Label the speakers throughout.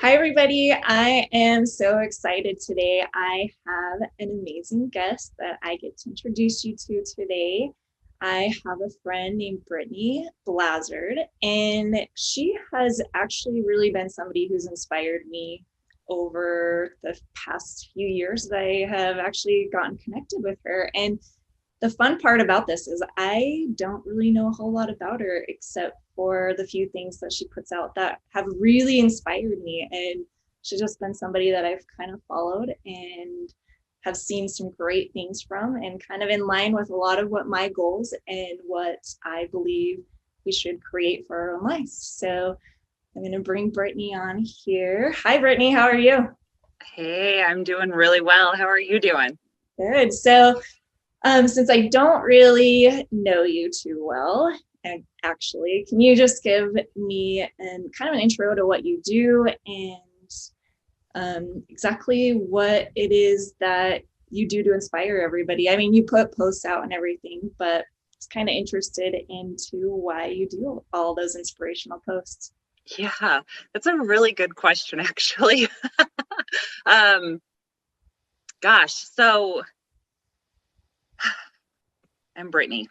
Speaker 1: Hi, everybody. I am so excited today. I have an amazing guest that I get to introduce you to today. I have a friend named Brittney Bleazard, and she has actually really been somebody who's inspired me over the past few years that I have actually gotten connected with her. And the fun part about this is I don't really know a whole lot about her except for the few things that she puts out that have really inspired me. And she's just been somebody that I've kind of followed and have seen some great things from, and kind of in line with a lot of what my goals and what I believe we should create for our own lives. So I'm going to bring Brittney on here. Hi, Brittney. How are you?
Speaker 2: Hey, I'm doing really well. How are you doing?
Speaker 1: Good. So since I don't really know you too well, actually, can you just give me kind of an intro to what you do and exactly what it is that you do to inspire everybody? I mean, you put posts out and everything, but it's kind of interested into why you do all those inspirational posts.
Speaker 2: Yeah, that's a really good question, actually. um, so I'm Brittney.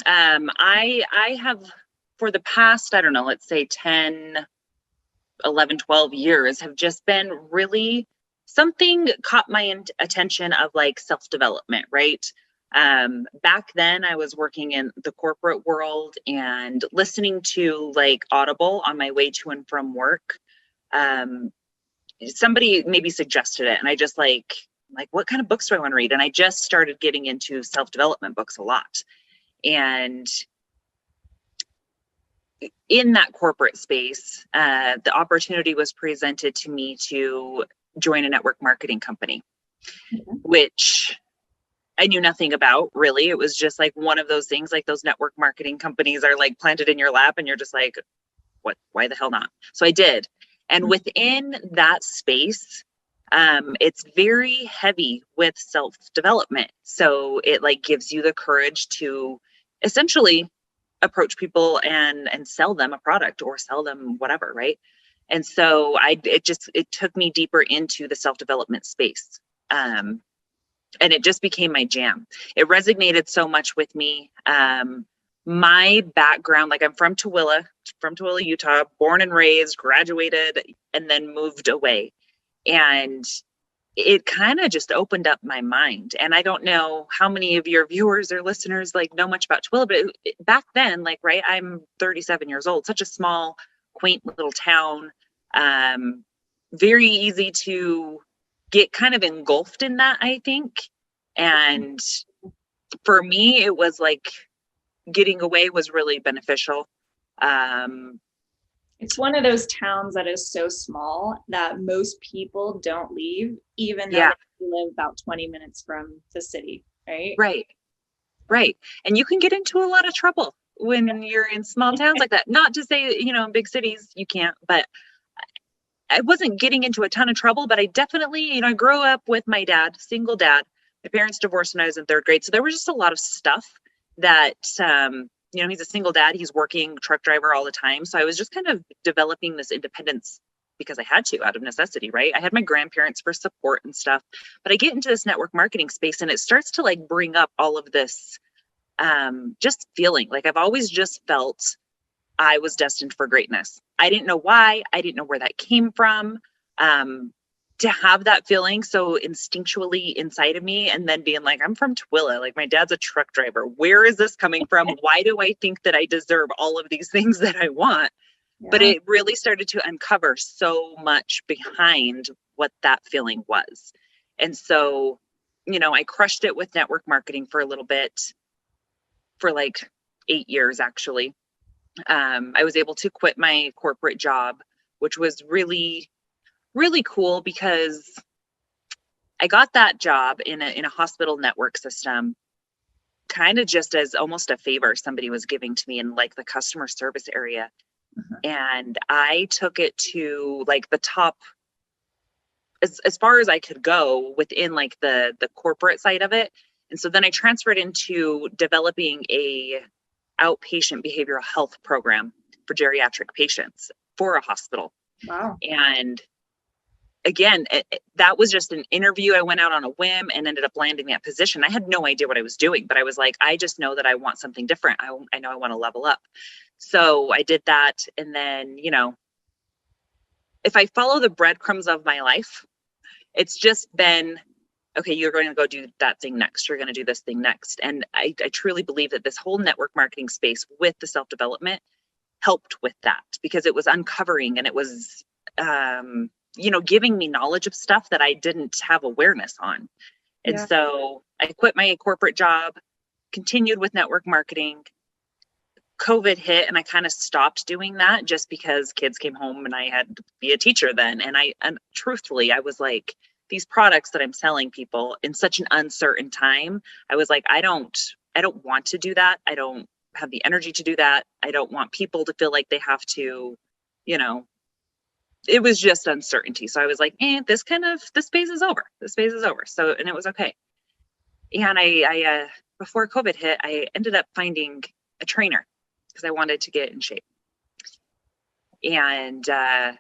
Speaker 2: I have for the past, I don't know, let's say 10, 11, 12 years have just been really something caught my attention of like self-development, right? Back then I was working in the corporate world and listening to like Audible on my way to and from work. Um, Somebody maybe suggested it and I just like, what kind of books do I want to read? And I just started getting into self-development books a lot. And in that corporate space, the opportunity was presented to me to join a network marketing company, which I knew nothing about really. It was just like one of those things, like those network marketing companies are like planted in your lap and you're just like, what, why the hell not? So I did. And within that space, it's very heavy with self-development. So it like gives you the courage to essentially approach people and sell them a product or sell them whatever, right? And so it took me deeper into the self-development space. And it just became my jam. It resonated so much with me. My background, like I'm from Tooele, Utah, born and raised, graduated, and then moved away. And it kind of just opened up my mind. And I don't know how many of your viewers or listeners like know much about Tooele, but back then, like, right, I'm 37 years old, such a small, quaint little town. Very easy to get kind of engulfed in that, I think. And for me, it was like getting away was really beneficial.
Speaker 1: It's one of those towns that is so small that most people don't leave, even though
Speaker 2: Yeah,
Speaker 1: they live about 20 minutes from the city, right?
Speaker 2: right, right. And you can get into a lot of trouble when you're in small towns like that. Not to say, in big cities you can't, but I wasn't getting into a ton of trouble, but I definitely, I grew up with my dad, single dad. My parents divorced when I was in third grade. So there was just a lot of stuff that, he's a single dad. He's working truck driver all the time. So I was just kind of developing this independence because I had to out of necessity, right? I had my grandparents for support and stuff, but I get into this network marketing space and it starts to like bring up all of this just feeling like I've always just felt I was destined for greatness. I didn't know why. I didn't know where that came from. To have that feeling so instinctually inside of me and then being like, I'm from Tooele, like my dad's a truck driver. Where is this coming from? Why do I think that I deserve all of these things that I want?
Speaker 1: Yeah.
Speaker 2: But it really started to uncover so much behind what that feeling was. And so, I crushed it with network marketing for a little bit, for like 8 years, actually. I was able to quit my corporate job, which was really, really cool because I got that job in a hospital network system, kind of just as almost a favor somebody was giving to me in like the customer service area. And I took it to like the top as far as I could go within like the corporate side of it. And so then I transferred into developing a outpatient behavioral health program for geriatric patients for a hospital.
Speaker 1: Wow.
Speaker 2: And again, that was just an interview. I went out on a whim and ended up landing that position. I had no idea what I was doing, but I was like, I just know that I want something different. I know I want to level up. So I did that. And then, if I follow the breadcrumbs of my life, it's just been, okay, you're going to go do that thing next. You're going to do this thing next. And I truly believe that this whole network marketing space with the self-development helped with that, because it was uncovering and it was, giving me knowledge of stuff that I didn't have awareness on. And so I quit my corporate job, continued with network marketing. COVID hit and I kind of stopped doing that just because kids came home and I had to be a teacher then. And truthfully, I was like, these products that I'm selling people in such an uncertain time, I was like, I don't want to do that. I don't have the energy to do that. I don't want people to feel like they have to, it was just uncertainty. So I was like, this phase is over. This phase is over. So, and it was okay. And I before COVID hit, I ended up finding a trainer because I wanted to get in shape. And I'm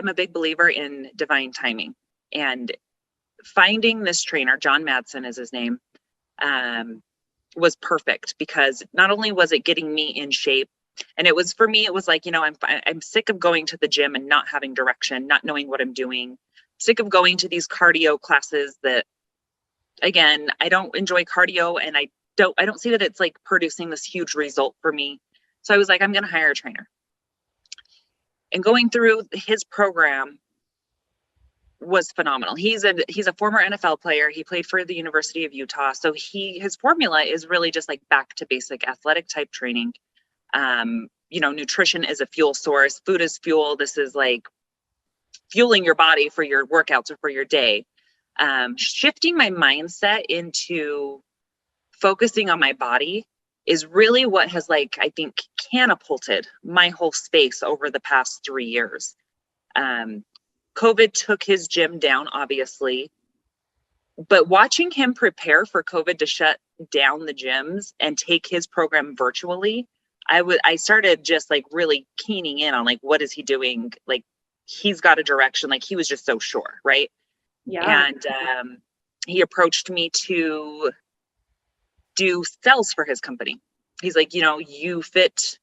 Speaker 2: a big believer in divine timing, and finding this trainer, John Madsen is his name, was perfect, because not only was it getting me in shape, and it was, for me, it was like, I'm sick of going to the gym and not having direction, not knowing what I'm doing, sick of going to these cardio classes that, again, I don't enjoy cardio, and I don't see that it's like producing this huge result for me. So I was like, I'm going to hire a trainer. And going through his program was phenomenal. He's a former NFL player. He played for the University of Utah. So his formula is really just like back to basic athletic type training. Nutrition is a fuel source. Food is fuel. This is like fueling your body for your workouts or for your day. Shifting my mindset into focusing on my body is really what has, like, I think, catapulted my whole space over the past 3 years. COVID took his gym down, obviously, but watching him prepare for COVID to shut down the gyms and take his program virtually, I started just like really keening in on like, what is he doing? Like, he's got a direction. Like, he was just so sure. Right. Yeah. And he approached me to do sales for his company. He's like, you fit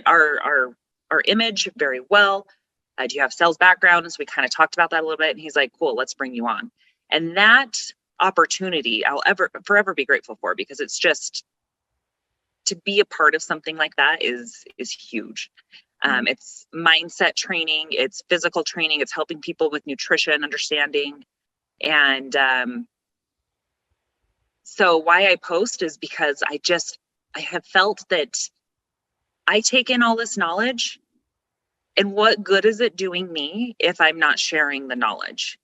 Speaker 2: our image very well. Do you have sales background? And so we kind of talked about that a little bit. And he's like, cool, let's bring you on. And that opportunity I'll forever be grateful for, because it's just, to be a part of something like that is huge. It's mindset training, it's physical training, it's helping people with nutrition, understanding. And so why I post is because I have felt that I take in all this knowledge, and what good is it doing me if I'm not sharing the knowledge?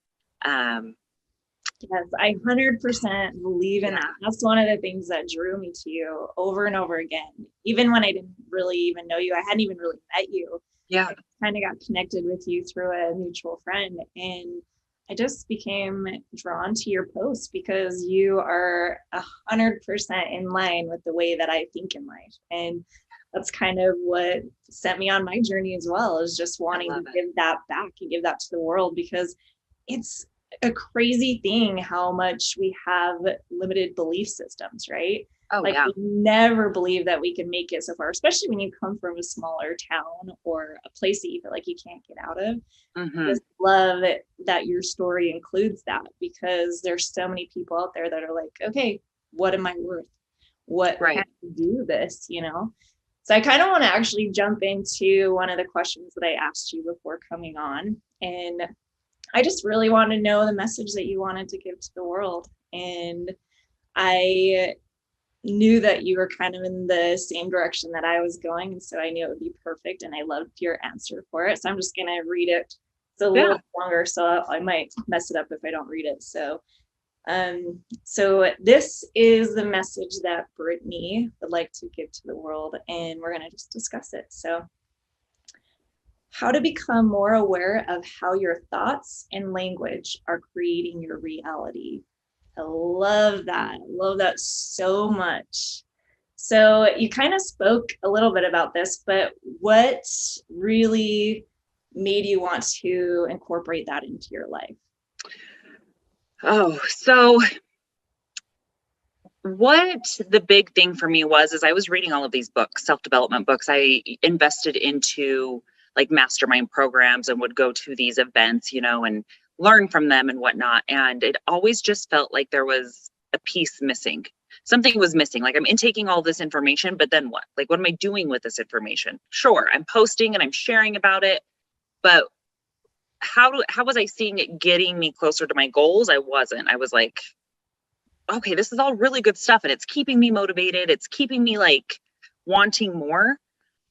Speaker 1: Yes, I 100% believe in that. That's one of the things that drew me to you over and over again. Even when I didn't really even know you, I hadn't even really met you.
Speaker 2: Yeah.
Speaker 1: I kind of got connected with you through a mutual friend, and I just became drawn to your posts because you are 100% in line with the way that I think in life. And that's kind of what sent me on my journey as well, is just wanting to give that back and give that to the world, because it's a crazy thing how much we have limited belief systems, right? We never believe that we can make it so far, especially when you come from a smaller town or a place that you feel like you can't get out of. I just love that your story includes that, because there's so many people out there that are like, okay, what am I worth? What can I do this, So I kind of want to actually jump into one of the questions that I asked you before coming on. And I just really want to know the message that you wanted to give to the world. And I knew that you were kind of in the same direction that I was going. And so I knew it would be perfect. And I loved your answer for it. So I'm just going to read it. It's a little longer, so I might mess it up if I don't read it. So this is the message that Brittney would like to give to the world, and we're going to just discuss it. So, how to become more aware of how your thoughts and language are creating your reality. I love that. I love that so much. So you kind of spoke a little bit about this, but what really made you want to incorporate that into your life?
Speaker 2: Oh, so what the big thing for me was, is I was reading all of these books, self-development books. I invested into like mastermind programs and would go to these events, and learn from them and whatnot. And it always just felt like there was a piece missing. Something was missing. Like, I'm intaking all this information, but then what? Like, what am I doing with this information? Sure, I'm posting and I'm sharing about it, but how was I seeing it getting me closer to my goals? I wasn't. I was like, okay, this is all really good stuff and it's keeping me motivated. It's keeping me like wanting more.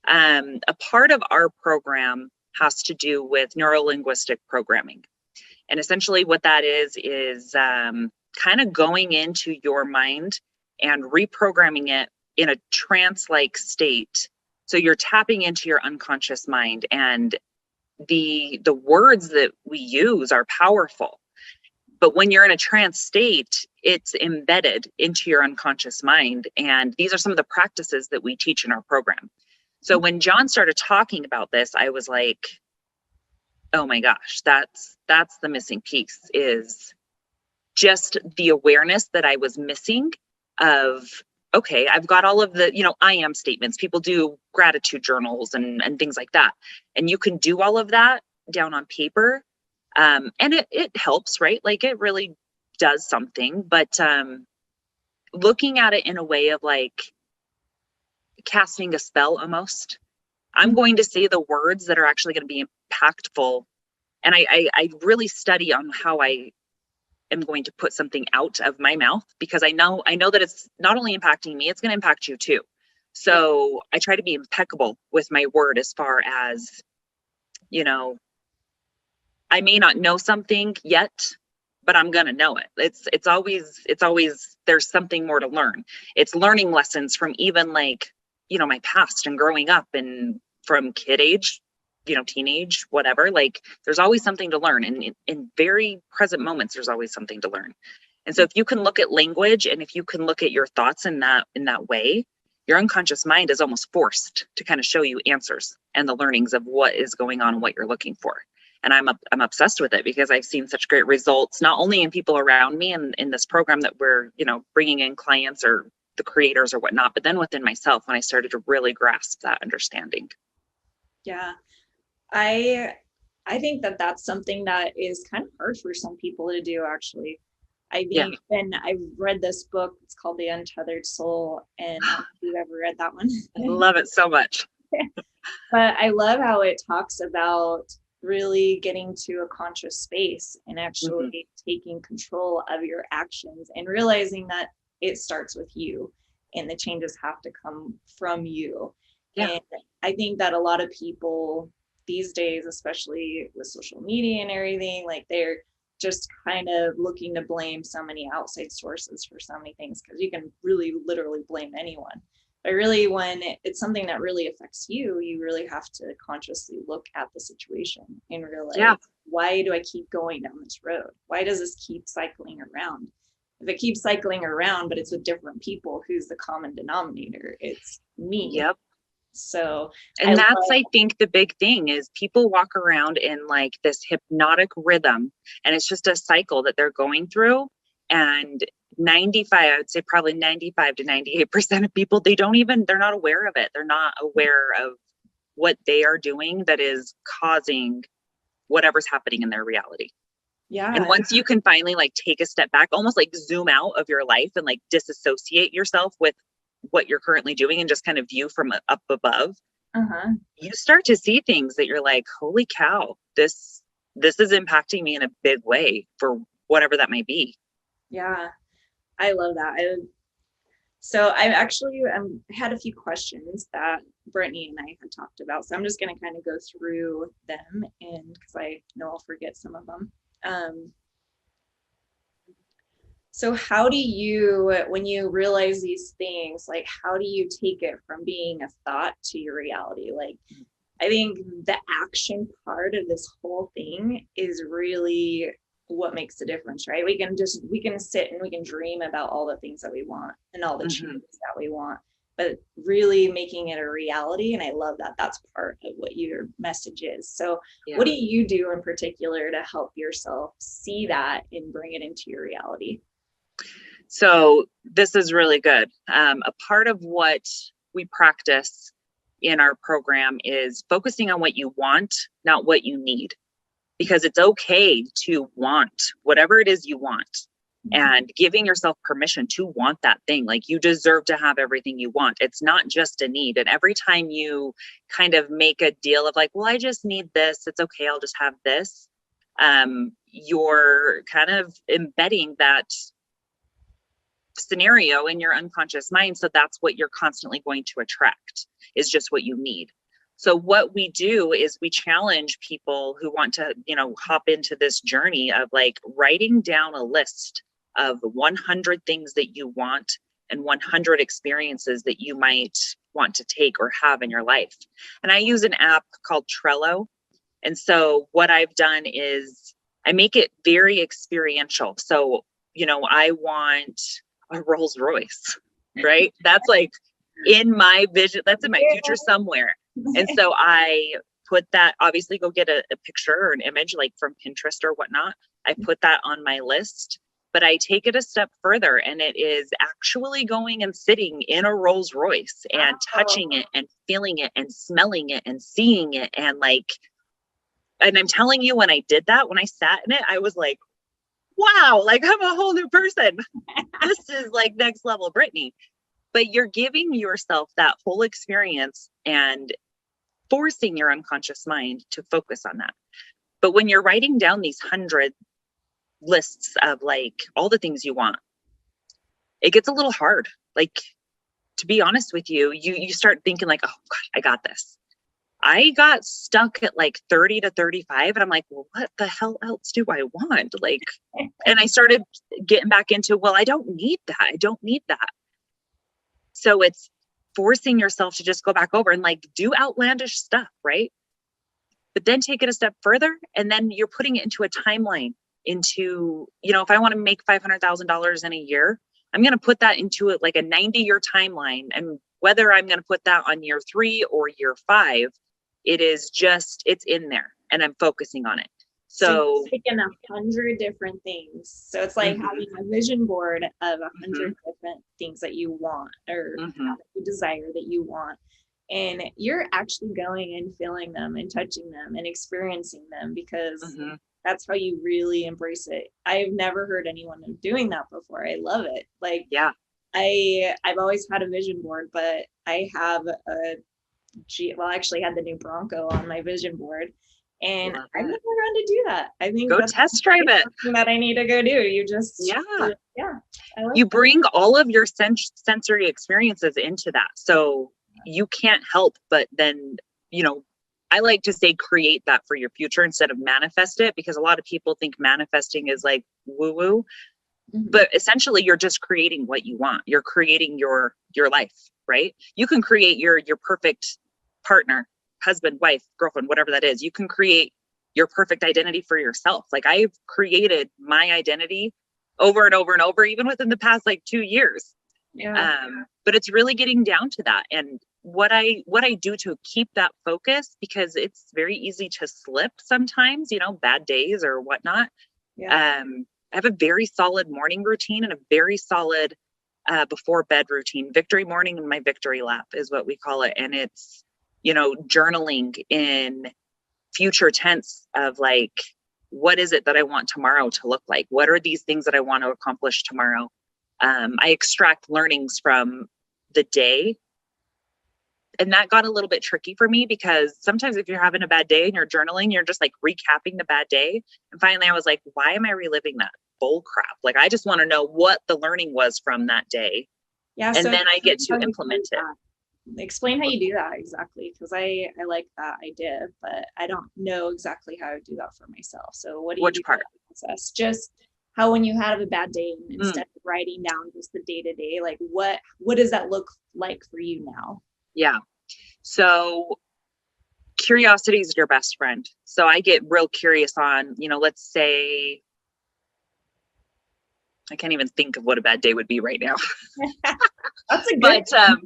Speaker 2: A part of our program has to do with neuro-linguistic programming. And essentially what that is kind of going into your mind and reprogramming it in a trance-like state. So you're tapping into your unconscious mind, and the words that we use are powerful. But when you're in a trance state, it's embedded into your unconscious mind. And these are some of the practices that we teach in our program. So when John started talking about this, I was like, oh my gosh, that's the missing piece, is just the awareness that I was missing of, okay, I've got all of the, I am statements. People do gratitude journals and things like that. And you can do all of that down on paper. And it helps, right? Like, it really does something, but looking at it in a way of like casting a spell almost. I'm going to say the words that are actually going to be impactful. And I really study on how I am going to put something out of my mouth, because I know that it's not only impacting me, it's going to impact you too. So I try to be impeccable with my word, as far as, I may not know something yet, but I'm going to know it. It's always, there's something more to learn. It's learning lessons from even like, my past and growing up, and from kid age, teenage, whatever, like there's always something to learn. And in very present moments, there's always something to learn. And so if you can look at language, and if you can look at your thoughts in that way, your unconscious mind is almost forced to kind of show you answers and the learnings of what is going on and what you're looking for. And I'm obsessed with it, because I've seen such great results, not only in people around me and in this program that we're, bringing in clients or the creators or whatnot, but then within myself, when I started to really grasp that understanding.
Speaker 1: Yeah. I think that that's something that is kind of hard for some people to do, actually. I think, and I've read this book, it's called The Untethered Soul, and if you've ever read that one.
Speaker 2: I love it so much.
Speaker 1: But I love how it talks about really getting to a conscious space and actually taking control of your actions, and realizing that it starts with you and the changes have to come from you. Yeah. And I think that a lot of people these days, especially with social media and everything, like they're just kind of looking to blame so many outside sources for so many things, because you can really literally blame anyone. But really, when it's something that really affects you, you really have to consciously look at the situation and realize, why do I keep going down this road? Why does this keep cycling around? If it keeps cycling around, but it's with different people, who's the common denominator? It's me.
Speaker 2: Yep.
Speaker 1: So,
Speaker 2: and I think the big thing is people walk around in like this hypnotic rhythm, and it's just a cycle that they're going through. And I would say probably 95 to 98% of people, they're not aware of it. They're not aware of what they are doing that is causing whatever's happening in their reality.
Speaker 1: Yeah.
Speaker 2: And once you can finally like take a step back, almost like zoom out of your life and like disassociate yourself with what you're currently doing and just kind of view from up above, you start to see things that you're like, holy cow, this is impacting me in a big way, for whatever that might be.
Speaker 1: Yeah, I love that. So I actually had a few questions that Brittney and I had talked about. So I'm just going to kind of go through them, and because I know I'll forget some of them. So how do you, when you realize these things, like how do you take it from being a thought to your reality? Like, I think the action part of this whole thing is really what makes the difference, right? We can sit and we can dream about all the things that we want and all the changes that we want. but really making it a reality. And I love that that's part of what your message is. So what do you do in particular to help yourself see that and bring it into your reality?
Speaker 2: So this is really good. A part of what we practice in our program is focusing on what you want, not what you need, because it's okay to want whatever it is you want, and giving yourself permission to want that thing. Like, you deserve to have everything you want. It's not just a need. And every time you kind of make a deal of like, well, I just need this, it's okay, I'll just have this. You're kind of embedding that scenario in your unconscious mind. So that's what you're constantly going to attract, is just what you need. So what we do is we challenge people who want to, hop into this journey of like writing down a list of 100 things that you want and 100 experiences that you might want to take or have in your life. And I use an app called Trello. And so what I've done is I make it very experiential. So, I want a Rolls Royce, right? That's like in my vision, that's in my future somewhere. And so I put that, obviously go get a picture or an image like from Pinterest or whatnot. I put that on my list, but I take it a step further, and it is actually going and sitting in a Rolls Royce and touching it and feeling it and smelling it and seeing it. And I'm telling you, when I did that, when I sat in it, I was like, wow, like I'm a whole new person. This is like next level Brittney. But you're giving yourself that whole experience and forcing your unconscious mind to focus on that. But when you're writing down these 100 lists of like all the things you want, it gets a little hard. Like, to be honest with you, you start thinking like, oh God, I got this. I got stuck at like 30 to 35, and I'm like, well, what the hell else do I want? Like, and I started getting back into, well, I don't need that. I don't need that. So it's forcing yourself to just go back over and like do outlandish stuff, right? But then take it a step further, and then you're putting it into a timeline, into, if I want to make $500,000 in a year, I'm going to put that into like a 90-year timeline. And whether I'm going to put that on year 3 or year 5, it's in there, and I'm focusing on it. So
Speaker 1: taking 100 different things. So it's like having a vision board of 100 different things that you want, or that you desire, that you want. And you're actually going and feeling them and touching them and experiencing them, because that's how you really embrace it. I've never heard anyone doing that before. I love it. Like, yeah, I've always had a vision board, but I have I actually had the new Bronco on my vision board, and I've never gone to do that. I think
Speaker 2: go test drive it.
Speaker 1: That I need to go do. You just
Speaker 2: you bring all of your sensory experiences into that, so you can't help but then, I like to say create that for your future instead of manifest it, because a lot of people think manifesting is like woo woo. But essentially you're just creating what you want. You're creating your life, right? You can create your perfect partner, husband, wife, girlfriend, whatever that is. You can create your perfect identity for yourself. Like, I've created my identity over and over and over, even within the past like 2 years. But it's really getting down to that. And what I do to keep that focus, because it's very easy to slip sometimes, bad days or whatnot. I have a very solid morning routine and a very solid before bed routine. Victory morning and my victory lap is what we call it. And it's, journaling in future tense of like, what is it that I want tomorrow to look like? What are these things that I want to accomplish tomorrow? I extract learnings from the day. And that got a little bit tricky for me, because sometimes if you're having a bad day and you're journaling, you're just like recapping the bad day. And finally I was like, why am I reliving that bull crap? Like, I just want to know what the learning was from that day. And so then I get to implement it.
Speaker 1: Explain how you do that exactly, because I like that idea, but I don't know exactly how to do that for myself. So what do you
Speaker 2: Which
Speaker 1: do
Speaker 2: part?
Speaker 1: Process? Just how, when you have a bad day, instead of writing down just the day-to-day, like what does that look like for you now?
Speaker 2: Yeah. So curiosity is your best friend. So I get real curious on, let's say I can't even think of what a bad day would be right now.
Speaker 1: That's a good
Speaker 2: But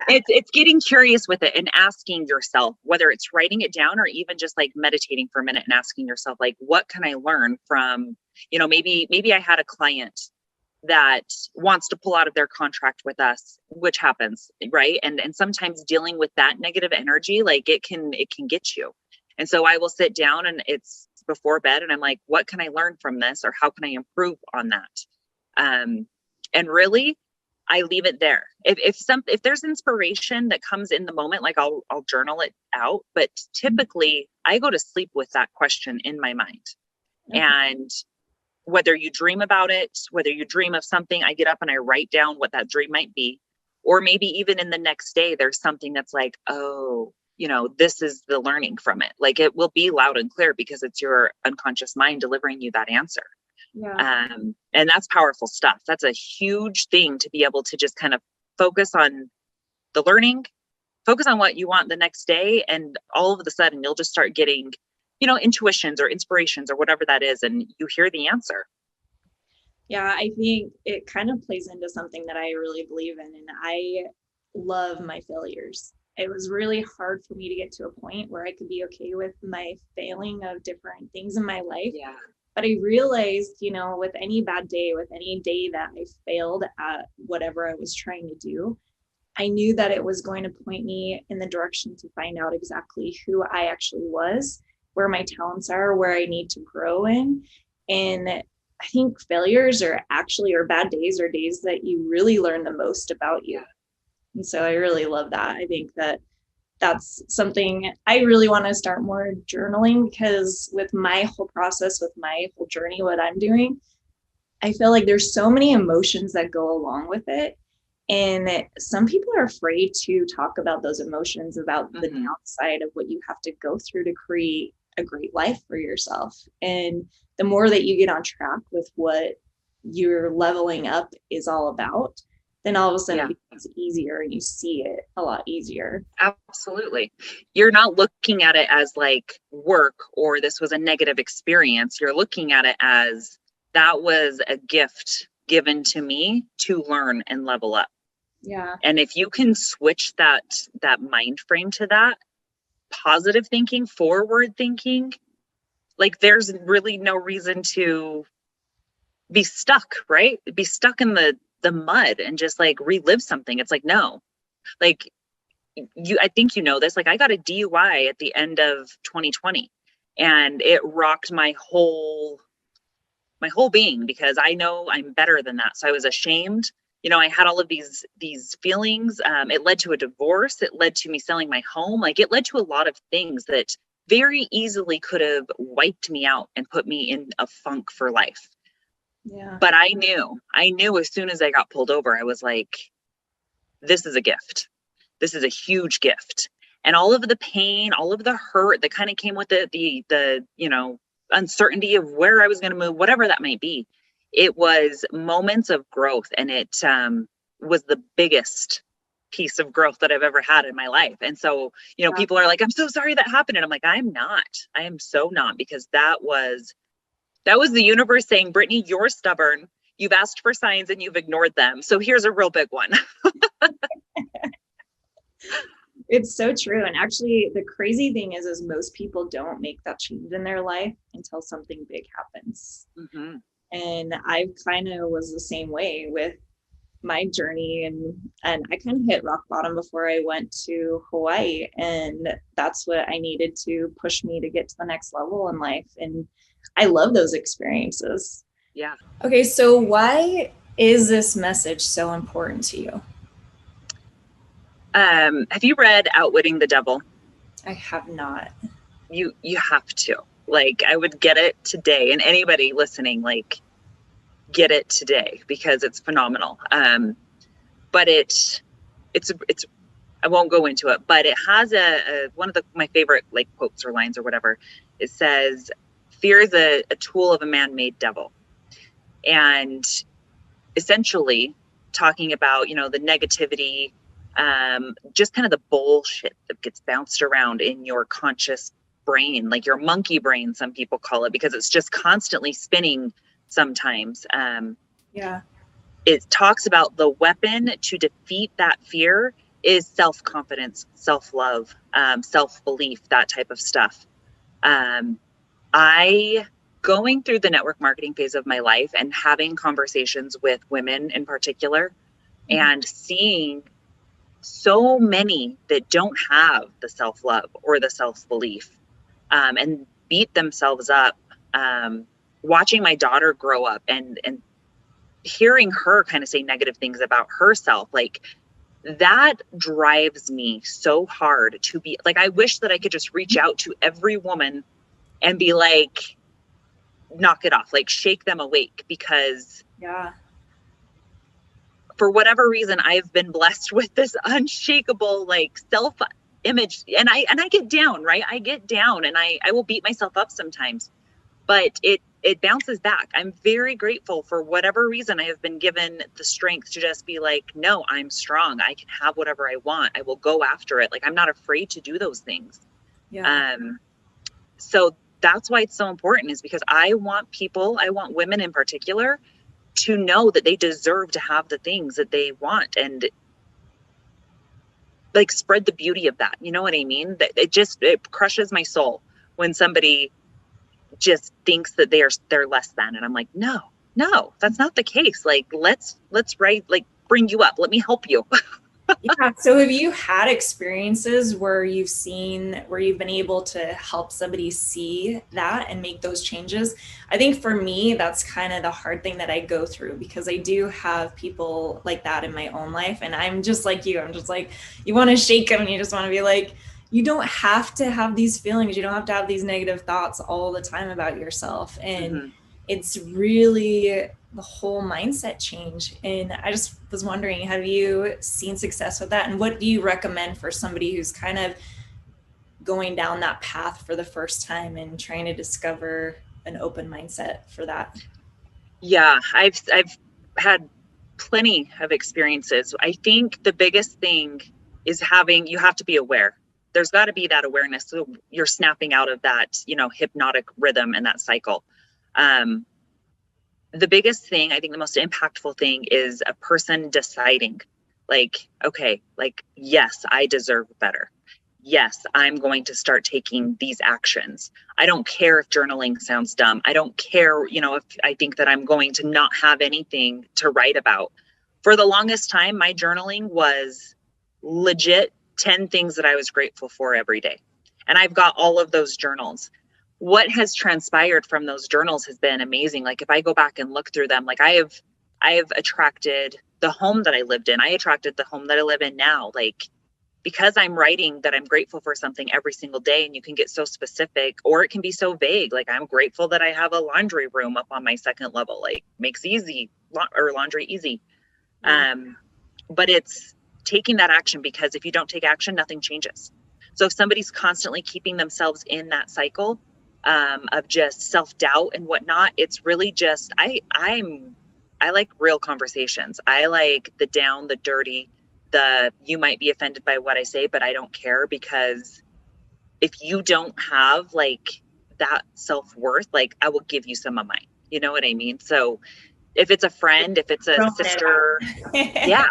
Speaker 2: it's getting curious with it and asking yourself, whether it's writing it down or even just like meditating for a minute and asking yourself, like, what can I learn from, maybe I had a client that wants to pull out of their contract with us, which happens, right? And sometimes dealing with that negative energy, like it can get you. And so I will sit down, and it's before bed, and I'm like, what can I learn from this, or how can I improve on that? And really, I leave it there. If there's inspiration that comes in the moment, like I'll journal it out. But typically, I go to sleep with that question in my mind.
Speaker 1: Okay.
Speaker 2: And whether you dream about it, whether you dream of something, I get up and I write down what that dream might be. Or maybe even in the next day, there's something that's like, oh, this is the learning from it. Like it will be loud and clear because it's your unconscious mind delivering you that answer.
Speaker 1: Yeah.
Speaker 2: And that's powerful stuff. That's a huge thing to be able to just kind of focus on the learning, focus on what you want the next day. And all of a sudden you'll just start getting, intuitions or inspirations or whatever that is. And you hear the answer.
Speaker 1: Yeah, I think it kind of plays into something that I really believe in. And I love my failures. It was really hard for me to get to a point where I could be okay with my failing of different things in my life.
Speaker 2: Yeah.
Speaker 1: But I realized, with any bad day, with any day that I failed at whatever I was trying to do, I knew that it was going to point me in the direction to find out exactly who I actually was, where my talents are, where I need to grow in. And I think failures or bad days are days that you really learn the most about you. And so I really love that. I think that's something I really want to start more journaling, because with my whole process, with my whole journey, what I'm doing, I feel like there's so many emotions that go along with it. And some people are afraid to talk about those emotions, about the downside of what you have to go through to create a great life for yourself. And the more that you get on track with what your leveling up is all about, then all of a sudden it becomes easier and you see it a lot easier.
Speaker 2: Absolutely. You're not looking at it as like work or this was a negative experience. You're looking at it as that was a gift given to me to learn and level up.
Speaker 1: Yeah.
Speaker 2: And if you can switch that mind frame to that positive thinking, forward thinking, like there's really no reason to be stuck, right? Be stuck in the mud and just like relive something. It's like, no, like I think this, like I got a DUI at the end of 2020 and it rocked my whole being, because I know I'm better than that. So I was ashamed. I had all of these feelings. It led to a divorce. It led to me selling my home. Like it led to a lot of things that very easily could have wiped me out and put me in a funk for life.
Speaker 1: Yeah.
Speaker 2: But I knew as soon as I got pulled over, I was like, this is a gift. This is a huge gift. And all of the pain, all of the hurt that kind of came with the uncertainty of where I was going to move, whatever that might be, it was moments of growth. And it was the biggest piece of growth that I've ever had in my life. And so, people are like, I'm so sorry that happened. And I'm like, I am so not, because that was the universe saying, Brittney, you're stubborn. You've asked for signs and you've ignored them. So here's a real big one.
Speaker 1: It's so true. And actually, the crazy thing is most people don't make that change in their life until something big happens. Mm-hmm. And I kind of was the same way with my journey. And I kind of hit rock bottom before I went to Hawaii. And that's what I needed to push me to get to the next level in life. And I love those experiences.
Speaker 2: Yeah.
Speaker 1: Okay. So why is this message so important to you?
Speaker 2: Have you read Outwitting the Devil?
Speaker 1: I have not.
Speaker 2: You have to. Like, I would get it today, and anybody listening, like, get it today, because it's phenomenal. But it's I won't go into it, but it has one of my favorite like quotes or lines or whatever. It says, "Fear is a tool of a man-made devil," and essentially talking about the negativity. Just kind of the bullshit that gets bounced around in your conscious brain, like your monkey brain, some people call it, because it's just constantly spinning sometimes.
Speaker 1: Yeah.
Speaker 2: It talks about the weapon to defeat that fear is self-confidence, self-love, self-belief, that type of stuff. I going through the network marketing phase of my life and having conversations with women in particular, and seeing so many that don't have the self-love or the self-belief, and beat themselves up. Watching my daughter grow up and hearing her kind of say negative things about herself, like that drives me so hard to be like, I wish that I could just reach out to every woman and be like, knock it off, like shake them awake, because
Speaker 1: Yeah.
Speaker 2: for whatever reason, I've been blessed with this unshakable like self image, and I get down, right? I get down and I will beat myself up sometimes, but it bounces back. I'm very grateful for whatever reason I have been given the strength to just be like, no, I'm strong. I can have whatever I want. I will go after it. Like, I'm not afraid to do those things.
Speaker 1: Yeah.
Speaker 2: So that's why it's so important, is because I want women in particular to know that they deserve to have the things that they want, and like spread the beauty of that. You know what I mean? That it crushes my soul when somebody just thinks that they're less than, and I'm like, no, that's not the case. Like, let's bring you up. Let me help you.
Speaker 1: Yeah. So have you had experiences where you've been able to help somebody see that and make those changes? I think for me, that's kind of the hard thing that I go through, because I do have people like that in my own life. And I'm just like you. I'm just like, you want to shake them and you just want to be like, you don't have to have these feelings. You don't have to have these negative thoughts all the time about yourself. And it's really the whole mindset change. And I just was wondering, have you seen success with that? And what do you recommend for somebody who's kind of going down that path for the first time and trying to discover an open mindset for that?
Speaker 2: Yeah, I've had plenty of experiences. I think the biggest thing is you have to be aware. There's got to be that awareness, so you're snapping out of that, hypnotic rhythm and that cycle. The biggest thing, I think the most impactful thing, is a person deciding, like, okay, like, yes, I deserve better. Yes, I'm going to start taking these actions. I don't care if journaling sounds dumb. I don't care, if I think that I'm going to not have anything to write about. For the longest time, my journaling was legit 10 things that I was grateful for every day. And I've got all of those journals. What has transpired from those journals has been amazing. Like, if I go back and look through them, like I have attracted the home that I lived in. I attracted the home that I live in now. Like, because I'm writing that I'm grateful for something every single day, and you can get so specific, or it can be so vague. Like, I'm grateful that I have a laundry room up on my second level, like makes laundry easy. But it's taking that action, because if you don't take action, nothing changes. So if somebody's constantly keeping themselves in that cycle of just self-doubt and whatnot, it's really just, I like real conversations. I like the down, the dirty, you might be offended by what I say, but I don't care, because if you don't have like that self-worth, like, I will give you some of mine. You know what I mean? So if it's a friend, if it's a sister, yeah.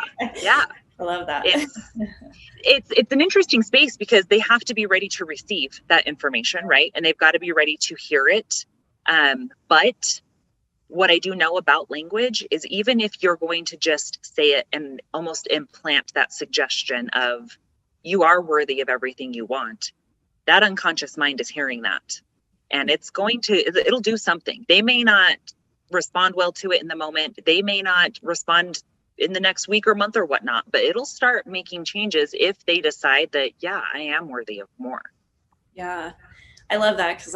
Speaker 1: I love that.
Speaker 2: It's an interesting space, because they have to be ready to receive that information, right? And they've got to be ready to hear it. But what I do know about language is, even if you're going to just say it and almost implant that suggestion of, you are worthy of everything you want, that unconscious mind is hearing that. And it'll do something. They may not respond well to it in the moment. They may not respond in the next week or month or whatnot, but it'll start making changes if they decide that, yeah, I am worthy of more.
Speaker 1: Yeah. I love that, because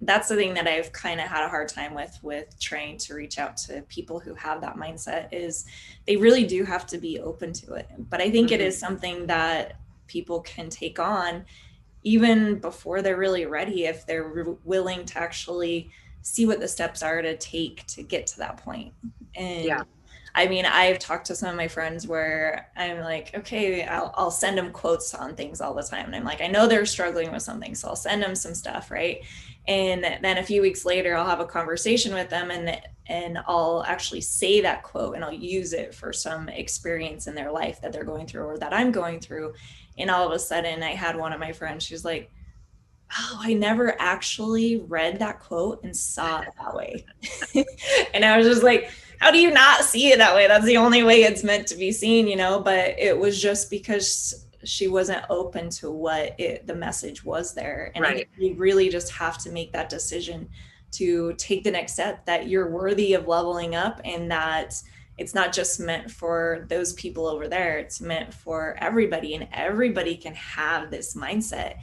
Speaker 1: that's the thing that I've kind of had a hard time with trying to reach out to people who have that mindset, is they really do have to be open to it. But I think it is something that people can take on even before they're really ready, if they're willing to actually see what the steps are to take to get to that point. And I mean, I've talked to some of my friends where I'm like, okay, I'll send them quotes on things all the time. And I'm like, I know they're struggling with something, so I'll send them some stuff, right? And then a few weeks later, I'll have a conversation with them and I'll actually say that quote and I'll use it for some experience in their life that they're going through or that I'm going through. And all of a sudden, I had one of my friends, she's like, oh, I never actually read that quote and saw it that way. And I was just like, how do you not see it that way? That's the only way it's meant to be seen, you know? But it was just because she wasn't open to the message was there. And I think you really just have to make that decision to take the next step, that you're worthy of leveling up and that it's not just meant for those people over there. It's meant for everybody, and everybody can have this mindset.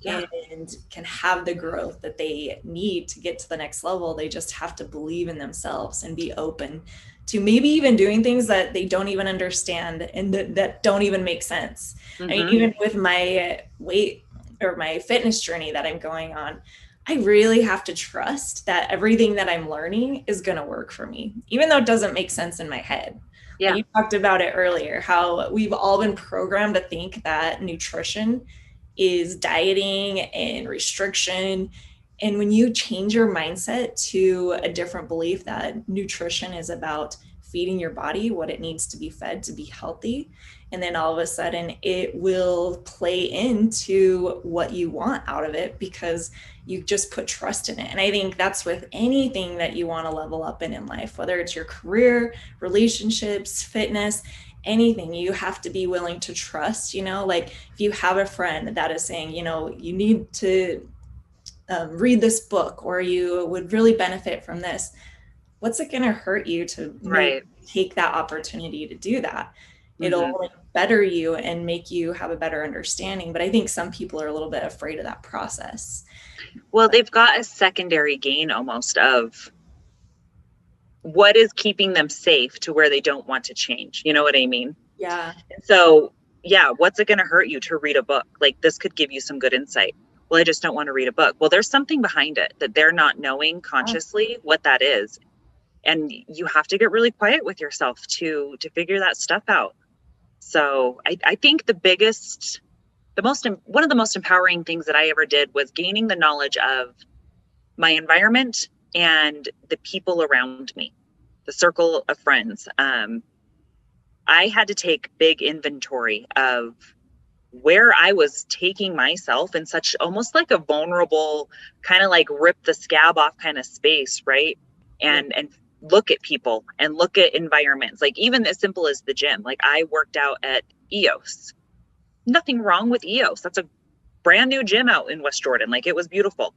Speaker 1: Yeah. And can have the growth that they need to get to the next level. They just have to believe in themselves and be open to maybe even doing things that they don't even understand and that don't even make sense. Mm-hmm. I mean, even with my weight or my fitness journey that I'm going on, I really have to trust that everything that I'm learning is going to work for me, even though it doesn't make sense in my head. Yeah. Like you talked about it earlier, how we've all been programmed to think that nutrition is dieting and restriction. And when you change your mindset to a different belief that nutrition is about feeding your body what it needs to be fed to be healthy, and then all of a sudden it will play into what you want out of it because you just put trust in it. And I think that's with anything that you want to level up in life, whether it's your career, relationships, fitness, anything. You have to be willing to trust, you know, like if you have a friend that is saying, you know, you need to read this book or you would really benefit from this, what's it going to hurt you to take that opportunity to do that? It'll only better you and make you have a better understanding. But I think some people are a little bit afraid of that process.
Speaker 2: Well, they've got a secondary gain almost of what is keeping them safe to where they don't want to change. You know what I mean?
Speaker 1: Yeah.
Speaker 2: So yeah, what's it going to hurt you to read a book? Like this could give you some good insight. Well, I just don't want to read a book. Well, there's something behind it that they're not knowing consciously what that is. And you have to get really quiet with yourself to figure that stuff out. So I think one of the most empowering things that I ever did was gaining the knowledge of my environment and the people around me, the circle of friends. I had to take big inventory of where I was taking myself in such almost like a vulnerable kind of like rip the scab off kind of space, right? And look at people and look at environments, like even as simple as the gym. Like I worked out at EOS. Nothing wrong with EOS. That's a brand new gym out in West Jordan. Like it was beautiful.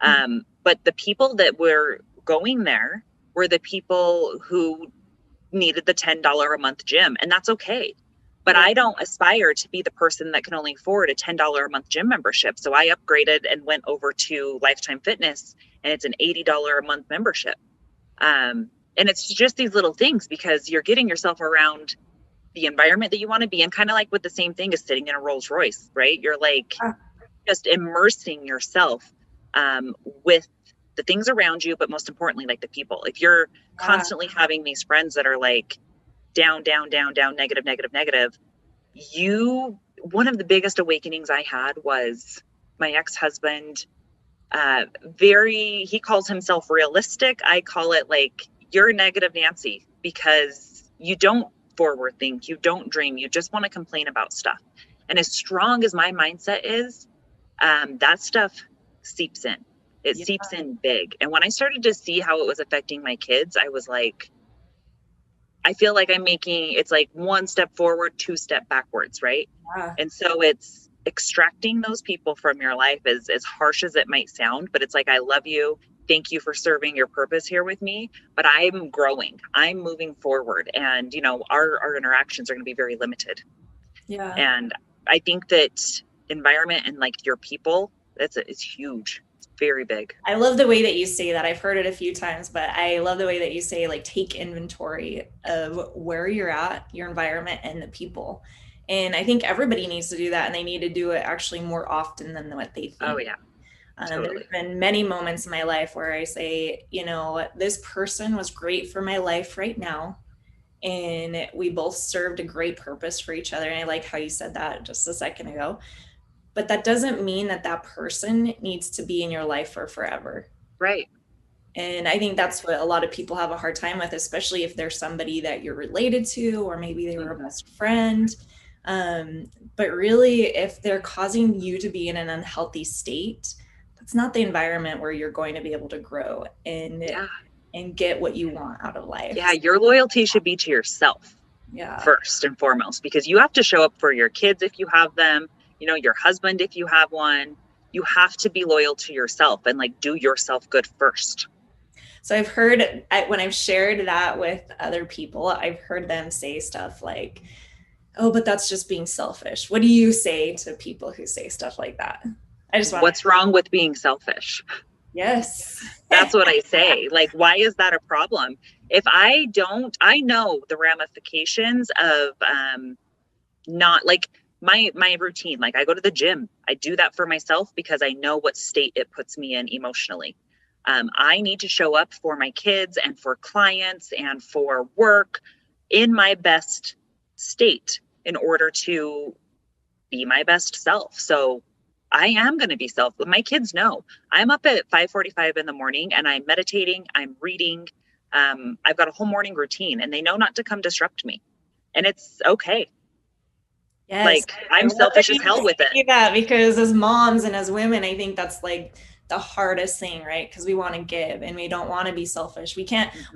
Speaker 2: But the people that were going there were the people who needed the $10 a month gym, and that's okay. But I don't aspire to be the person that can only afford a $10 a month gym membership. So I upgraded and went over to Lifetime Fitness, and it's an $80 a month membership. And it's just these little things because you're getting yourself around the environment that you want to be in, kind of like with the same thing as sitting in a Rolls Royce, right? You're like just immersing yourself with the things around you, but most importantly, like the people. If you're constantly having these friends that are like down, negative, one of the biggest awakenings I had was my ex-husband, he calls himself realistic. I call it like, you're negative Nancy because you don't forward think, you don't dream, you just want to complain about stuff. And as strong as my mindset is, that stuff seeps in. It seeps in big. And when I started to see how it was affecting my kids, I was like, I feel like it's like one step forward, two step backwards, right? Yeah. And so it's extracting those people from your life as harsh as it might sound, but it's like, I love you. Thank you for serving your purpose here with me, but I'm growing, I'm moving forward. And, our interactions are going to be very limited.
Speaker 1: Yeah.
Speaker 2: And I think that environment and like your people, it's huge. It's very big.
Speaker 1: I love the way that you say that. I've heard it a few times, but I love the way that you say, like, take inventory of where you're at, your environment, and the people. And I think everybody needs to do that, and they need to do it actually more often than what they think.
Speaker 2: Oh, yeah. Totally.
Speaker 1: There's been many moments in my life where I say, this person was great for my life right now. and we both served a great purpose for each other. And I like how you said that just a second ago. But that doesn't mean that that person needs to be in your life for forever.
Speaker 2: Right.
Speaker 1: And I think that's what a lot of people have a hard time with, especially if there's somebody that you're related to, or maybe they were a best friend. But really, if they're causing you to be in an unhealthy state, that's not the environment where you're going to be able to grow and get what you want out of life.
Speaker 2: Yeah, your loyalty should be to yourself.
Speaker 1: Yeah.
Speaker 2: First and foremost, because you have to show up for your kids if you have them, your husband if you have one. You have to be loyal to yourself and like do yourself good first.
Speaker 1: So I've heard, when I've shared that with other people, I've heard them say stuff like, oh, but that's just being selfish. What do you say to people who say stuff like that?
Speaker 2: What's wrong with being selfish?
Speaker 1: Yes.
Speaker 2: That's what I say. Like, why is that a problem? If I know the ramifications of not like my routine. Like, I go to the gym. I do that for myself because I know what state it puts me in emotionally. I need to show up for my kids and for clients and for work in my best state in order to be my best self. So I am going to be my kids know I'm up at 5:45 in the morning and I'm meditating, I'm reading. I've got a whole morning routine and they know not to come disrupt me, and it's okay.
Speaker 1: Yes.
Speaker 2: Like, I'm selfish as hell with it.
Speaker 1: That because as moms and as women, I think that's like the hardest thing, right? Because we want to give and we don't want to be selfish. We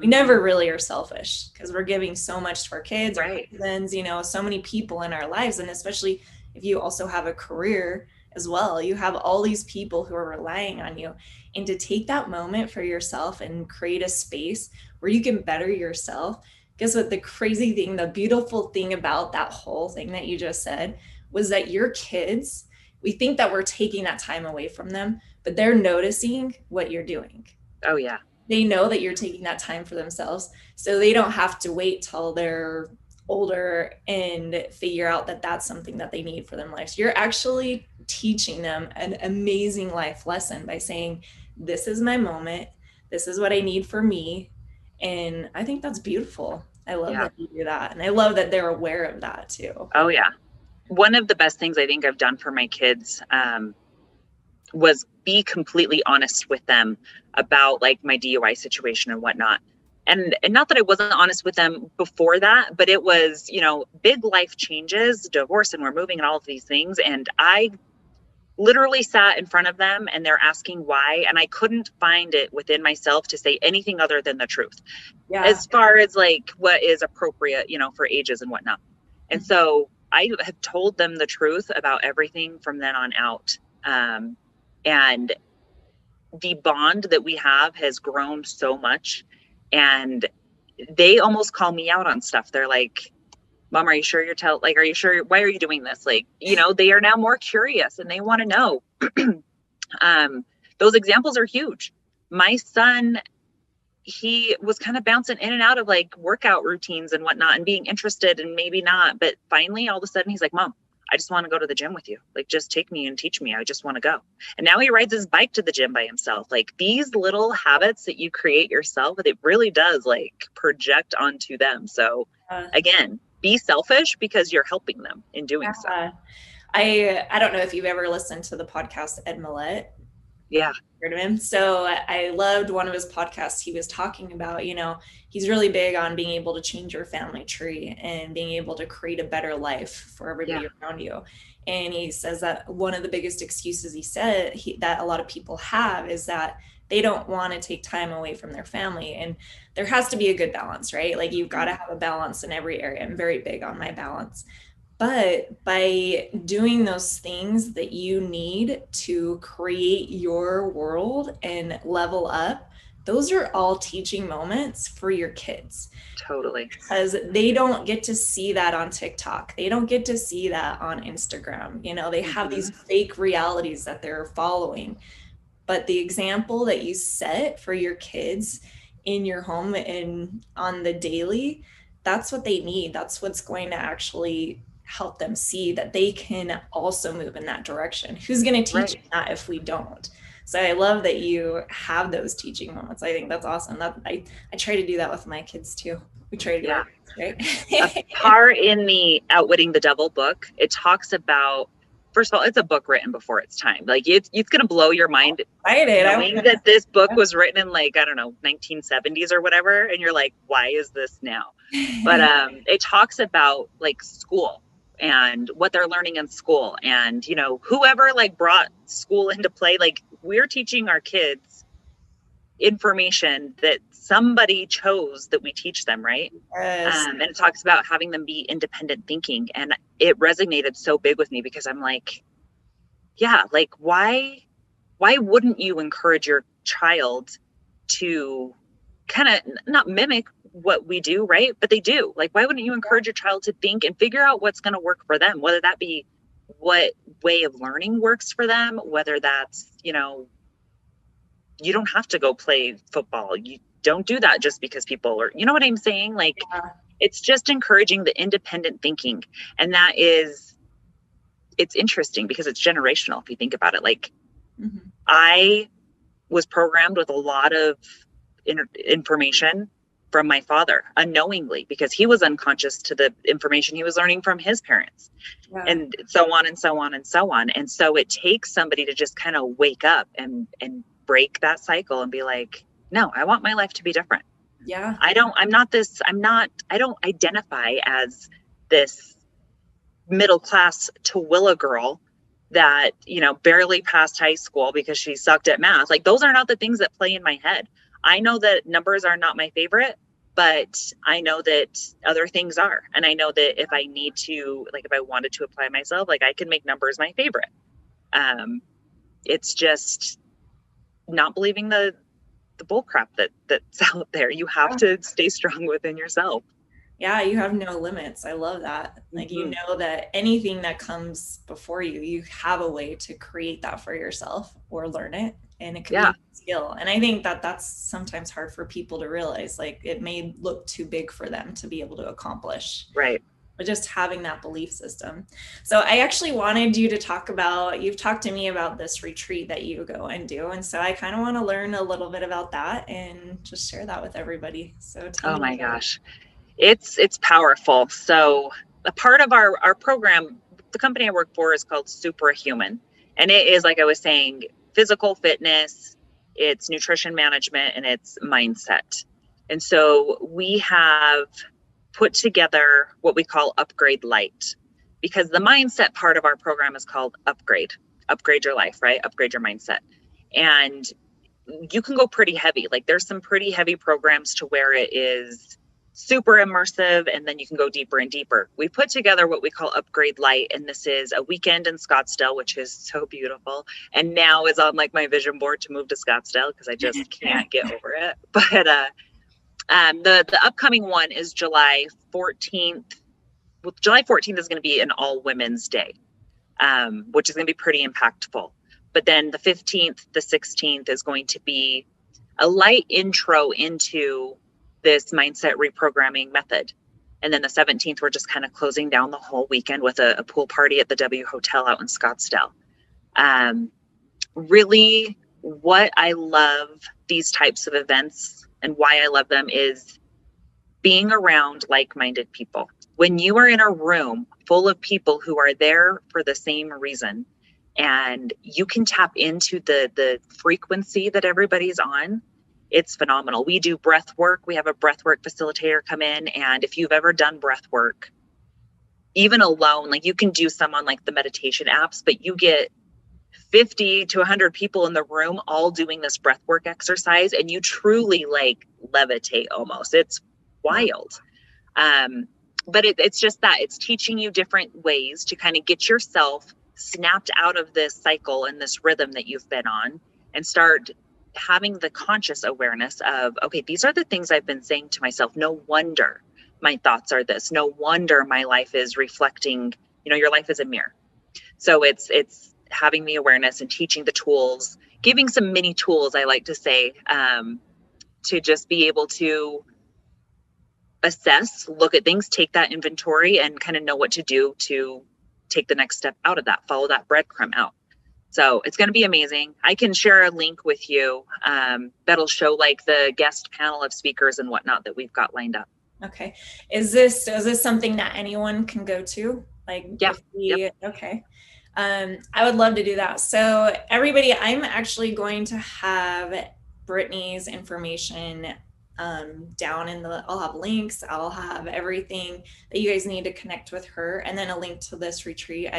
Speaker 1: never really are selfish because we're giving so much to our kids,
Speaker 2: right.
Speaker 1: Our husbands, so many people in our lives. And especially if you also have a career as well, you have all these people who are relying on you. And to take that moment for yourself and create a space where you can better yourself. Guess what? The crazy thing, the beautiful thing about that whole thing that you just said was that your kids, we think that we're taking that time away from them, but they're noticing what you're doing.
Speaker 2: Oh, yeah.
Speaker 1: They know that you're taking that time for themselves. So they don't have to wait till they're older and figure out that that's something that they need for their lives. You're actually teaching them an amazing life lesson by saying, this is my moment. This is what I need for me. And I think that's beautiful. I love that you do that. And I love that they're aware of that too.
Speaker 2: Oh, yeah. One of the best things I think I've done for my kids was be completely honest with them about like my DUI situation and whatnot. And not that I wasn't honest with them before that, but it was, big life changes, divorce, and we're moving and all of these things. And I literally sat in front of them and they're asking why. And I couldn't find it within myself to say anything other than the truth as far as like what is appropriate, for ages and whatnot. And so I have told them the truth about everything from then on out. And the bond that we have has grown so much. And they almost call me out on stuff. They're like, Mom, are you sure are you sure? Why are you doing this? Like, they are now more curious and they want to know. Those examples are huge. My son, he was kind of bouncing in and out of like workout routines and whatnot and being interested and maybe not. But finally, all of a sudden he's like, Mom, I just want to go to the gym with you. Like, just take me and teach me. I just want to go. And now he rides his bike to the gym by himself. Like, these little habits that you create yourself, it really does like project onto them. So again, be selfish because you're helping them in doing so.
Speaker 1: I don't know if you've ever listened to the podcast Ed Millett.
Speaker 2: Yeah.
Speaker 1: Heard of him. So I loved one of his podcasts. He was talking about, he's really big on being able to change your family tree and being able to create a better life for everybody around you. And he says that one of the biggest excuses that a lot of people have is that they don't want to take time away from their family. And there has to be a good balance, right? Like, you've got to have a balance in every area. I'm very big on my balance. But by doing those things that you need to create your world and level up, those are all teaching moments for your kids.
Speaker 2: Totally.
Speaker 1: Because they don't get to see that on TikTok. They don't get to see that on Instagram. They have these fake realities that they're following. But the example that you set for your kids in your home and on the daily, that's what they need. That's what's going to actually help them see that they can also move in that direction. Who's going to teach them that if we don't? So I love that you have those teaching moments. I think that's awesome. I try to do that with my kids too. We try to do
Speaker 2: Yeah.
Speaker 1: our best, right?
Speaker 2: A part in the Outwitting the Devil book, it talks about, first of all, it's a book written before its time. Like it's going to blow your mind knowing that this book was written in like, I don't know, 1970s or whatever. And you're like, why is this now? But it talks about like school and what they're learning in school. And, you know, whoever like brought school into play, like we're teaching our kids information that somebody chose that we teach them, right?
Speaker 1: Yes.
Speaker 2: And it talks about having them be independent thinking. And it resonated so big with me because I'm like, yeah, like why wouldn't you encourage your child to kind of not mimic what we do, right? But they do. Like, why wouldn't you encourage your child to think and figure out what's going to work for them, whether that be what way of learning works for them, whether that's, you know, you don't have to go play football. You don't do that just because people are, you know what I'm saying? Like, it's just encouraging the independent thinking. And that is, it's interesting because it's generational. If you think about it, like I was programmed with a lot of information from my father unknowingly because he was unconscious to the information he was learning from his parents and so on and so on and so on. And so it takes somebody to just kind of wake up and break that cycle and be like, no, I want my life to be different.
Speaker 1: Yeah.
Speaker 2: I don't identify as this middle class Tooele girl that, you know, barely passed high school because she sucked at math. Like those are not the things that play in my head. I know that numbers are not my favorite, but I know that other things are. And I know that if I need to, like, if I wanted to apply myself, like I can make numbers my favorite. It's just not believing the bull crap that's out there. You have to stay strong within yourself.
Speaker 1: Yeah, you have no limits. I love that. Like, you know that anything that comes before you, you have a way to create that for yourself or learn it. And it can be a skill. And I think that that's sometimes hard for people to realize. Like, it may look too big for them to be able to accomplish.
Speaker 2: Right.
Speaker 1: But just having that belief system. So I actually wanted you to talk about, you've talked to me about this retreat that you go and do. And so I kind of want to learn a little bit about that and just share that with everybody. So tell me.
Speaker 2: Oh my gosh. It's powerful. So a part of our program, the company I work for is called Superhuman. And it is, like I was saying, physical fitness, it's nutrition management, and it's mindset. And so we have put together what we call Upgrade Light, because the mindset part of our program is called Upgrade your life, right? Upgrade your mindset. And you can go pretty heavy. Like there's some pretty heavy programs to where it is super immersive, and then you can go deeper and deeper. We put together what we call Upgrade Light, and this is a weekend in Scottsdale, which is so beautiful. And now is on like my vision board to move to Scottsdale because I just can't get over it. But the upcoming one is July 14th. Well, July 14th is going to be an all women's day, which is going to be pretty impactful. But then the 15th, the 16th is going to be a light intro into this mindset reprogramming method. And then the 17th, we're just kind of closing down the whole weekend with a pool party at the W Hotel out in Scottsdale. Really, what I love these types of events and why I love them is being around like-minded people. When you are in a room full of people who are there for the same reason, and you can tap into the frequency that everybody's on, it's phenomenal. We do breath work. We have a breath work facilitator come in. And if you've ever done breath work, even alone, like you can do some on like the meditation apps, but you get 50 to 100 people in the room all doing this breath work exercise, and you truly like levitate almost. It's wild. But it's just that it's teaching you different ways to kind of get yourself snapped out of this cycle and this rhythm that you've been on and start having the conscious awareness of, okay, these are the things I've been saying to myself. No wonder my thoughts are this. No wonder my life is reflecting, you know, your life is a mirror. So it's having the awareness and teaching the tools, giving some mini tools, I like to say, to just be able to assess, look at things, take that inventory and kind of know what to do to take the next step out of that, follow that breadcrumb out. So it's going to be amazing. I can share a link with you that'll show like the guest panel of speakers and whatnot that we've got lined up.
Speaker 1: Okay. Is this something that anyone can go to? Like,
Speaker 2: yeah.
Speaker 1: if we, okay. I would love to do that. So everybody, I'm actually going to have Brittney's information down in the, I'll have links, I'll have everything that you guys need to connect with her, and then a link to this retreat.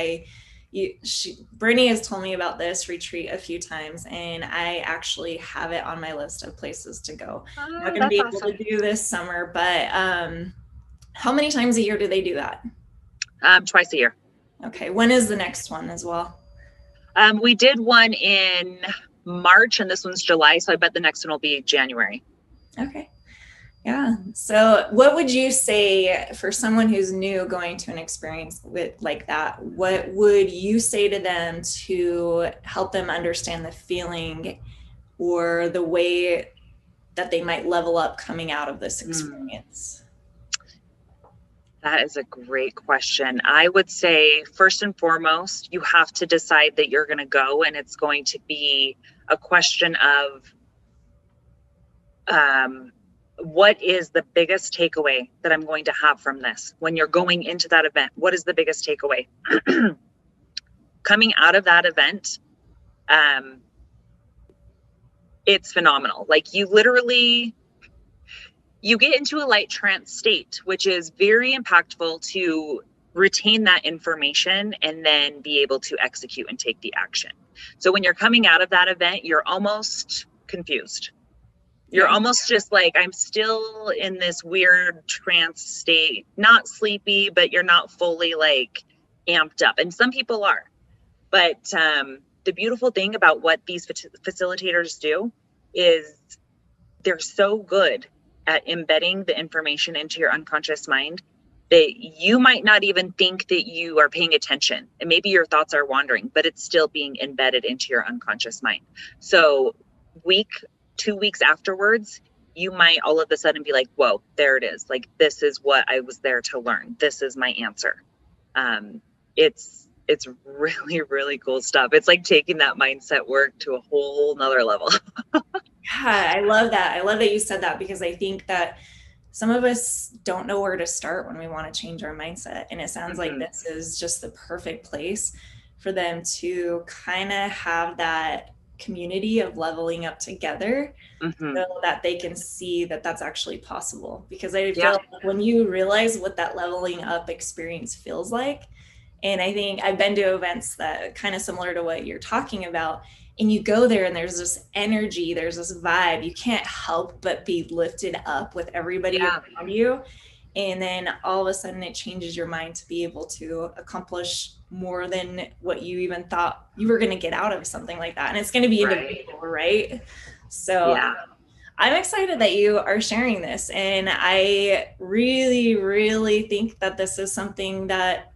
Speaker 1: Brittney has told me about this retreat a few times, and I actually have it on my list of places to go. I'm not going to be able to do this summer, but how many times a year do they do that?
Speaker 2: Twice a year.
Speaker 1: Okay. When is the next one as well?
Speaker 2: We did one in March, and this one's July, so I bet the next one will be January.
Speaker 1: Okay. Yeah. So what would you say for someone who's new going to an experience like that? What would you say to them to help them understand the feeling or the way that they might level up coming out of this experience?
Speaker 2: That is a great question. I would say, first and foremost, you have to decide that you're going to go, and it's going to be a question of what is the biggest takeaway that I'm going to have from this? When you're going into that event, what is the biggest takeaway? Coming out of that event, it's phenomenal. Like, you literally, you get into a light trance state, which is very impactful to retain that information and then be able to execute and take the action. So when you're coming out of that event, you're almost confused. You're almost just like, I'm still in this weird trance state, not sleepy, but you're not fully like amped up. And some people are. But the beautiful thing about what these facilitators do is they're so good at embedding the information into your unconscious mind that you might not even think that you are paying attention. And maybe your thoughts are wandering, but it's still being embedded into your unconscious mind. So 2 weeks afterwards, you might all of a sudden be like, whoa, there it is. Like, this is what I was there to learn. This is my answer. It's really, really cool stuff. It's like taking that mindset work to a whole nother level.
Speaker 1: Yeah, I love that. I love that you said that, because I think that some of us don't know where to start when we want to change our mindset. And it sounds like this is just the perfect place for them to kind of have that community of leveling up together so that they can see that that's actually possible. Because I feel like when you realize what that leveling up experience feels like, and I think I've been to events that kind of similar to what you're talking about, and you go there and there's this energy, there's this vibe, you can't help but be lifted up with everybody around you. And then all of a sudden it changes your mind to be able to accomplish more than what you even thought you were going to get out of something like that. And it's going to be individual, right? So I'm excited that you are sharing this. And I really, really think that this is something that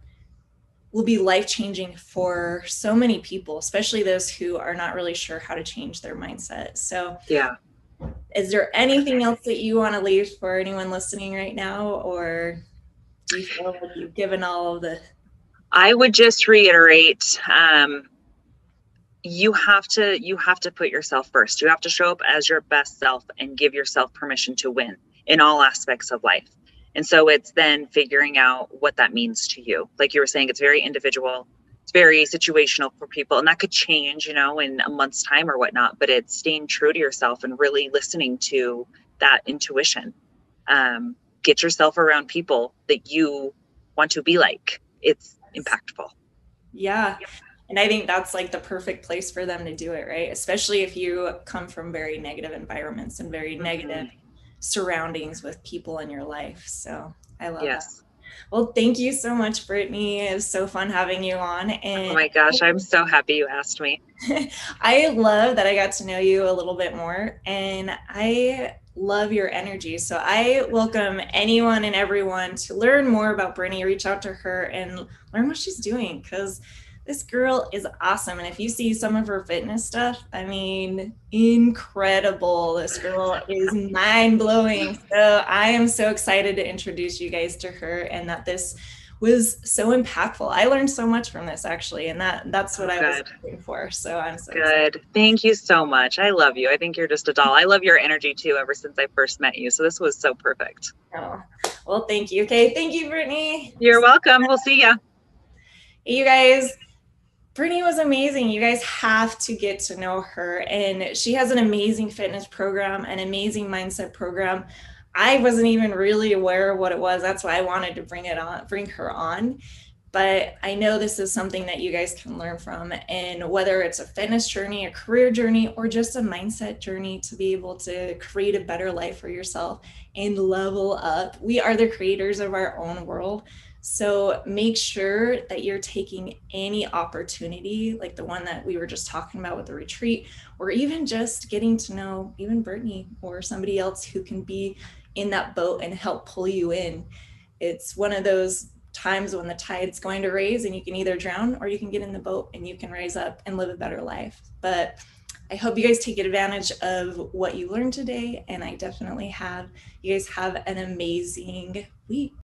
Speaker 1: will be life-changing for so many people, especially those who are not really sure how to change their mindset. So is there anything else that you want to leave for anyone listening right now? Or do you feel like you've given all of the...
Speaker 2: I would just reiterate, you have to put yourself first. You have to show up as your best self and give yourself permission to win in all aspects of life. And so it's then figuring out what that means to you. Like you were saying, it's very individual. It's very situational for people, and that could change, in a month's time or whatnot, but it's staying true to yourself and really listening to that intuition. Get yourself around people that you want to be like. It's impactful.
Speaker 1: Yeah. And I think that's like the perfect place for them to do it, right? Especially if you come from very negative environments and very negative surroundings with people in your life. So I love that. Well, thank you so much, Brittney. It was so fun having you on. And
Speaker 2: oh my gosh, I'm so happy you asked me.
Speaker 1: I love that I got to know you a little bit more, and I love your energy. So I welcome anyone and everyone to learn more about Brittney, reach out to her and learn what she's doing, because this girl is awesome. And if you see some of her fitness stuff, I mean, incredible. This girl is mind blowing. So I am so excited to introduce you guys to her, and that this was so impactful. I learned so much from this actually, and that's what I was looking for. So I'm so excited.
Speaker 2: Thank you so much. I love you. I think you're just a doll. I love your energy too, ever since I first met you. So this was so perfect.
Speaker 1: Oh, well, thank you. Okay. Thank you, Brittney.
Speaker 2: You're welcome. We'll see ya.
Speaker 1: Hey, you guys. Brittney was amazing. You guys have to get to know her. And she has an amazing fitness program, an amazing mindset program. I wasn't even really aware of what it was. That's why I wanted to bring her on. But I know this is something that you guys can learn from. And whether it's a fitness journey, a career journey, or just a mindset journey to be able to create a better life for yourself and level up, we are the creators of our own world. So make sure that you're taking any opportunity, like the one that we were just talking about with the retreat, or even just getting to know even Brittney or somebody else who can be in that boat and help pull you in. It's one of those times when the tide's going to raise and you can either drown or you can get in the boat and you can rise up and live a better life. But I hope you guys take advantage of what you learned today. And I definitely have. You guys have an amazing week.